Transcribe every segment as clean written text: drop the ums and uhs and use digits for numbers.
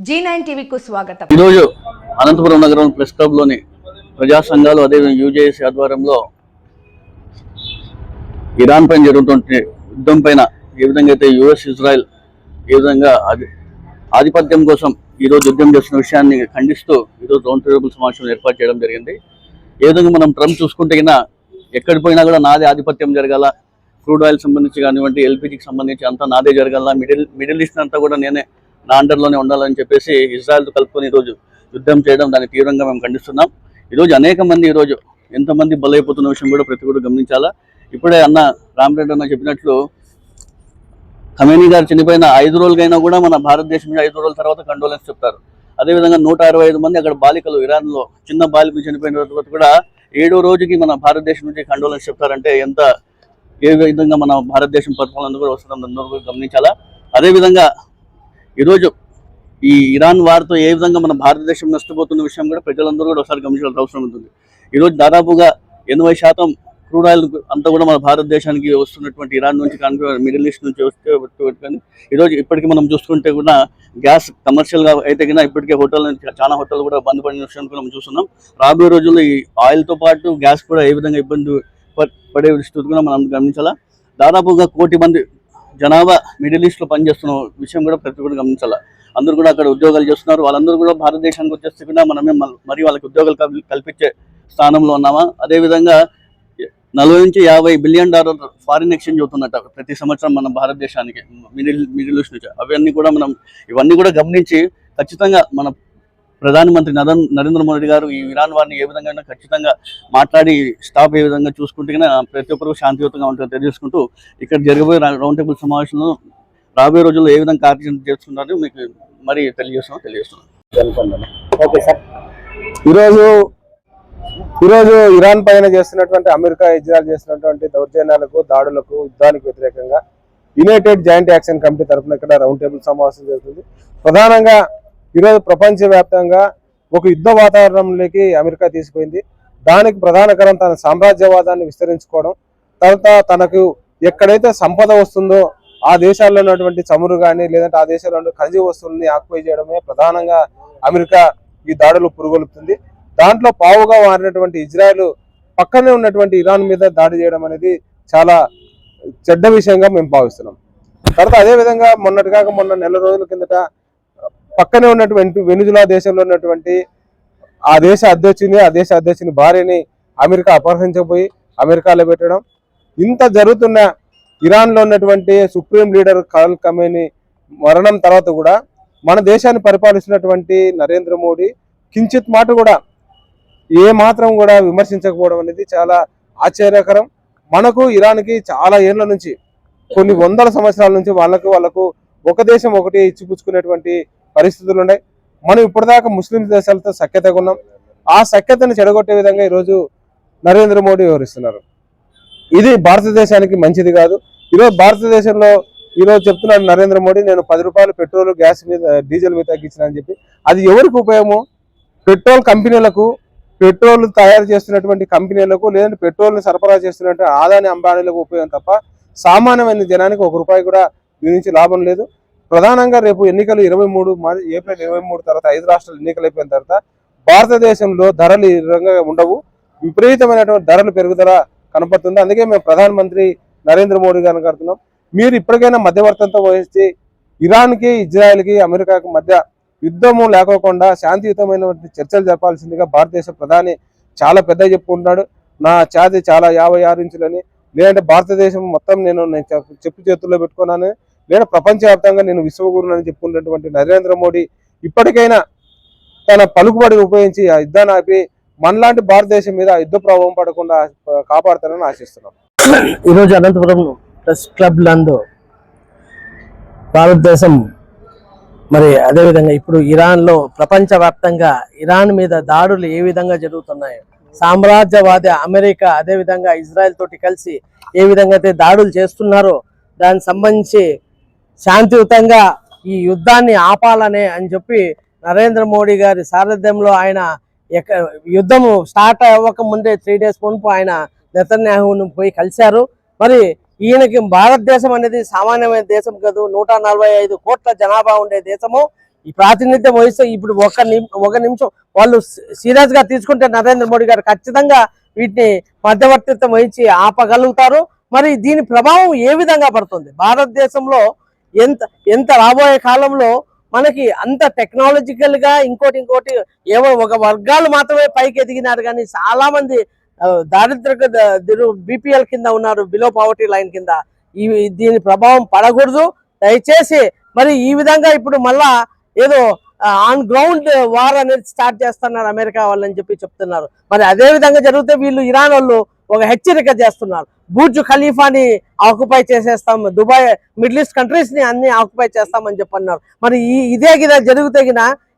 G9 టీవీకు స్వాగతం. ఈరోజు అనంతపురం నగరం ప్రెస్ క్లబ్లోని ప్రజా సంఘాలు అదేవిధంగా యూజేఎస్ ఆధ్వర్యంలో ఇరాన్ పైన జరుగుతున్న యుద్ధం పైన ఏ విధంగా అయితే యుఎస్ ఇజ్రాయెల్ ఏ విధంగా ఆధిపత్యం కోసం ఈరోజు యుద్ధం చేస్తున్న విషయాన్ని ఖండిస్తూ ఈరోజు రౌండ్ టేబుల్ సమావేశం ఏర్పాటు చేయడం జరిగింది. ఏ విధంగా మనం ట్రంప్ చూసుకుంటే ఎక్కడికి పోయినా కూడా నాదే ఆధిపత్యం జరగాల, క్రూడ్ ఆయిల్ సంబంధించి కానివ్వండి, ఎల్పిజికి సంబంధించి అంతా నాదే జరగాల, మిడిల్ ఈస్ట్ అంతా కూడా నేనే నా అండర్లోనే ఉండాలని చెప్పేసి ఇజ్రాయెల్తో కలుపుకొని ఈరోజు యుద్ధం చేయడం దాన్ని తీవ్రంగా మేము ఖండిస్తున్నాం. ఈరోజు అనేక మంది ఈరోజు ఎంతమంది బలైపోతున్న విషయం కూడా ప్రతి కూడా గమనించాలా. ఇప్పుడే అన్న రామరెడ్డి అన్న చెప్పినట్లు ఖమేనీ గారు చనిపోయిన 5 రోజులకైనా కూడా మన భారతదేశం 5 రోజుల తర్వాత కండోలెన్స్ చెప్తారు. అదేవిధంగా 165 మంది అక్కడ బాలికలు ఇరాన్లో చిన్న బాలికలు చనిపోయిన తర్వాత కూడా 7వ రోజుకి మన భారతదేశం నుంచి కండోలెన్స్ చెప్తారంటే ఏ విధంగా మన భారతదేశం పరిపాలన కూడా వస్తుందని అందరూ కూడా గమనించాలా. అదేవిధంగా ఈరోజు ఈ ఇరాన్ వార్తో ఏ విధంగా మన భారతదేశం నష్టపోతున్న విషయం కూడా ప్రజలందరూ కూడా ఒకసారి గమనించాల్సిన అవసరం ఉంటుంది. ఈరోజు దాదాపుగా 80% క్రూడ్ ఆయిల్ అంతా కూడా మన భారతదేశానికి వస్తున్నటువంటి ఇరాన్ నుంచి కానీ మిడిల్ ఈస్ట్ నుంచి వస్తే కానీ ఈరోజు ఇప్పటికీ మనం చూసుకుంటే కూడా గ్యాస్ కమర్షియల్గా అయితే కన్నా ఇప్పటికే చాలా హోటల్ కూడా బంద్ పడిన విషయం కూడా మనం చూస్తున్నాం. రాబోయే రోజుల్లో ఈ ఆయిల్తో పాటు గ్యాస్ కూడా ఏ విధంగా ఇబ్బంది పడే స్థితి కూడా మనం గమనించాలా. దాదాపుగా 1 కోటి మంది జనాభా మిడిల్ ఈస్ట్లో పనిచేస్తున్న విషయం కూడా ప్రతి కూడా గమనించాలా. అందరూ కూడా అక్కడ ఉద్యోగాలు చేస్తున్నారు. వాళ్ళందరూ కూడా భారతదేశానికి వచ్చేస్తే కూడా మనమే మరి వాళ్ళకి ఉద్యోగాలు కల్పించే స్థానంలో ఉన్నామా. అదేవిధంగా 40 నుంచి 50 బిలియన్ డాలర్ ఫారిన్ ఎక్స్చేంజ్ అవుతున్నట్ట ప్రతి సంవత్సరం మన భారతదేశానికి మిడిల్ ఈస్ట్ నుంచి. ఇవన్నీ కూడా గమనించి ఖచ్చితంగా మన ప్రధానమంత్రి నరేంద్ర మోడీ గారు ఈ ఇరాన్ వారిని ఏ విధంగా ఖచ్చితంగా మాట్లాడి స్టాప్ ఏ విధంగా చూసుకుంటే ప్రతి ఒక్కరు శాంతియుతంగా ఉంటుందో తెలియజేసుకుంటూ ఇక్కడ జరగబోయే రౌండ్ టేబుల్ సమావేశంలో రాబోయే రోజుల్లో ఏ విధంగా కార్యక్రమం చేస్తున్నారో మీకు మరి తెలియజేస్తున్నాను. ఓకే సార్, ఈరోజు ఇరాన్ పైన చేస్తున్నటువంటి అమెరికా ఇజ్రాయెల్ చేస్తున్నటువంటి దౌర్జన్యాలకు, దాడులకు, యుద్ధానికి వ్యతిరేకంగా యునైటెడ్ జాయింట్ యాక్షన్ కమిటీ తరఫున ఇక్కడ రౌండ్ టేబుల్ సమావేశం జరుగుతుంది. ప్రధానంగా ఈరోజు ప్రపంచవ్యాప్తంగా ఒక యుద్ధ వాతావరణంలోకి అమెరికా తీసుకుపోయింది. దానికి ప్రధాన కారణం తన సామ్రాజ్యవాదాన్ని విస్తరించుకోవడం, తర్వాత తనకు ఎక్కడైతే సంపద వస్తుందో ఆ దేశాల్లో ఉన్నటువంటి చమురు కానీ లేదంటే ఆ దేశాల్లో ఖనిజ వస్తువుల్ని ఆక్యుపై చేయడమే ప్రధానంగా అమెరికా ఈ దాడులు పురుగొలుపుతుంది. దాంట్లో పావుగా మారినటువంటి ఇజ్రాయెల్ పక్కనే ఉన్నటువంటి ఇరాన్ మీద దాడి చేయడం అనేది చాలా చెడ్డ విషయంగా మేము భావిస్తున్నాం. తర్వాత అదేవిధంగా మొన్న నెల రోజుల కిందట పక్కనే ఉన్నటువంటి వెనుజులా దేశంలో ఉన్నటువంటి ఆ దేశ అధ్యక్షుని భార్యని అమెరికా అపహరించబోయి అమెరికాలో పెట్టడం, ఇంత జరుగుతున్న ఇరాన్లో ఉన్నటువంటి సుప్రీం లీడర్ ఖమేనీ మరణం తర్వాత కూడా మన దేశాన్ని పరిపాలిస్తున్నటువంటి నరేంద్ర మోడీ కించిత్ మాట కూడా ఏ మాత్రం కూడా విమర్శించకపోవడం అనేది చాలా ఆశ్చర్యకరం. మనకు ఇరాన్కి చాలా ఏళ్ల నుంచి కొన్ని వందల సంవత్సరాల నుంచి వాళ్ళకు ఒక దేశం ఒకటి ఇచ్చిపుచ్చుకునేటువంటి పరిస్థితులు ఉన్నాయి. మనం ఇప్పటిదాకా ముస్లిం దేశాలతో సఖ్యతగా ఉన్నాం. ఆ సఖ్యతను చెడగొట్టే విధంగా ఈరోజు నరేంద్ర మోడీ వివరిస్తున్నారు. ఇది భారతదేశానికి మంచిది కాదు. ఈరోజు భారతదేశంలో ఈరోజు చెప్తున్నాడు నరేంద్ర మోడీ, నేను 10 రూపాయలు పెట్రోల్ గ్యాస్ మీద డీజిల్ మీద తగ్గించిన అని చెప్పి. అది ఎవరికి ఉపయోగము? పెట్రోల్ కంపెనీలకు, పెట్రోల్ తయారు చేస్తున్నటువంటి కంపెనీలకు, లేదంటే పెట్రోల్ని సరఫరా చేస్తున్నటువంటి ఆదాని అంబానీలకు ఉపయోగం తప్ప సామాన్యమైన జనానికి 1 రూపాయి కూడా దీని నుంచి లాభం లేదు. ప్రధానంగా రేపు ఎన్నికలు ఏప్రిల్ 23 తర్వాత 5 రాష్ట్రాలు ఎన్నికలు అయిపోయిన తర్వాత భారతదేశంలో ధరలు ఈ విధంగా ఉండవు. విపరీతమైనటువంటి ధరలు పెరుగుదల కనపడుతుంది. అందుకే మేము ప్రధానమంత్రి నరేంద్ర మోడీ గారిని కడుతున్నాం, మీరు ఇప్పటికైనా మధ్యవర్తంతో వహించి ఇరాన్కి, ఇజ్రాయెల్కి, అమెరికాకి మధ్య యుద్ధము లేకోకుండా శాంతియుతమైనటువంటి చర్చలు జరపాల్సిందిగా భారతదేశ ప్రధాని చాలా పెద్ద చెప్పుకుంటున్నాడు. నా ఛాతి చాలా 56 ఇంచులని, లేదంటే భారతదేశం మొత్తం నేను చెప్పు చేతుల్లో పెట్టుకున్నాను, లేదా ప్రపంచవ్యాప్తంగా నేను విశ్వగురునని చెప్పుకున్నటువంటి నరేంద్ర మోడీ ఇప్పటికైనా తన పలుకుబడిని ఉపయోగించి ఆ యుద్ధాన్ని ఆపి మనలాంటి భారతదేశం మీద యుద్ధ ప్రభావం పడకుండా కాపాడుతారని ఆశిస్తున్నాం. ఈరోజు అనంతపురం ప్రెస్ క్లబ్ నందు భారతదేశం మరి అదేవిధంగా ఇప్పుడు ఇరాన్లో ప్రపంచవ్యాప్తంగా ఇరాన్ మీద దాడులు ఏ విధంగా జరుగుతున్నాయో, సామ్రాజ్యవాది అమెరికా అదేవిధంగా ఇజ్రాయెల్ తోటి కలిసి ఏ విధంగా అయితే దాడులు చేస్తున్నారో దానికి సంబంధించి శాంతియుతంగా ఈ యుద్ధాన్ని ఆపాలనే అని చెప్పి నరేంద్ర మోడీ గారి సారథ్యంలో ఆయన యుద్ధం స్టార్ట్ అవ్వక ముందే 3 డేస్ మునుపు ఆయన నెతన్యాహును పోయి కలిశారు. మరి ఈయనకి భారతదేశం అనేది సామాన్యమైన దేశం కాదు, 145 కోట్ల జనాభా ఉండే దేశము. ఈ ప్రాతినిధ్యం వహిస్తే ఇప్పుడు ఒక నిమిషం వాళ్ళు సీరియస్ గా తీసుకుంటే నరేంద్ర మోడీ గారు ఖచ్చితంగా వీటిని మధ్యవర్తిత్వం వహించి ఆపగలుగుతారు. మరి దీని ప్రభావం ఏ విధంగా పడుతుంది భారతదేశంలో, ఎంత ఎంత రాబోయే కాలంలో మనకి అంత టెక్నాలజికల్ గా ఇంకోటి ఏవో ఒక వర్గాలు మాత్రమే పైకి ఎదిగినారు, కానీ చాలా మంది దారిద్రక BPL కింద ఉన్నారు, బిలో పావర్టీ లైన్ కింద. దీని ప్రభావం పడకూడదు దయచేసి. మరి ఈ విధంగా ఇప్పుడు మళ్ళా ఏదో ఆన్ గ్రౌండ్ వార్ అనేది స్టార్ట్ చేస్తున్నారు అమెరికా వాళ్ళని చెప్తున్నారు. మరి అదే విధంగా జరిగితే వీళ్ళు ఇరాన్ వాళ్ళు ఒక హెచ్చరిక చేస్తున్నారు, బుర్జ్ ఖలీఫాని ఆక్యుపై చేసేస్తాం, దుబాయ్ మిడిల్ ఈస్ట్ కంట్రీస్ ని అన్ని ఆక్యుపై చేస్తామని చెప్పన్నారు. మరి ఇదే జరిగితే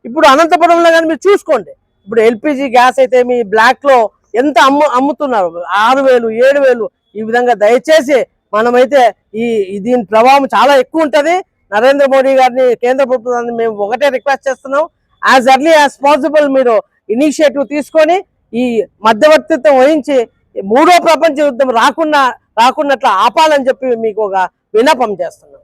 ఇప్పుడు అనంతపురంలో కానీ మీరు చూసుకోండి, ఇప్పుడు LPG గ్యాస్ అయితే మీ బ్లాక్ లో ఎంత అమ్ముతున్నారు, 6,000 7,000 ఈ విధంగా. దయచేసి మనమైతే దీని ప్రభావం చాలా ఎక్కువ ఉంటది. నరేంద్ర మోడీ గారిని, కేంద్ర ప్రభుత్వాన్ని మేము ఒకటే రిక్వెస్ట్ చేస్తున్నాం, యాజ్ ఎర్లీ యాజ్ పాసిబుల్ మీరు ఇనిషియేటివ్ తీసుకొని ఈ మధ్యవర్తిత్వం వహించి మూడో ప్రపంచ యుద్ధం రాకున్నట్లు ఆపాలని చెప్పి మీకు ఒక విన్నపం చేస్తున్నాం.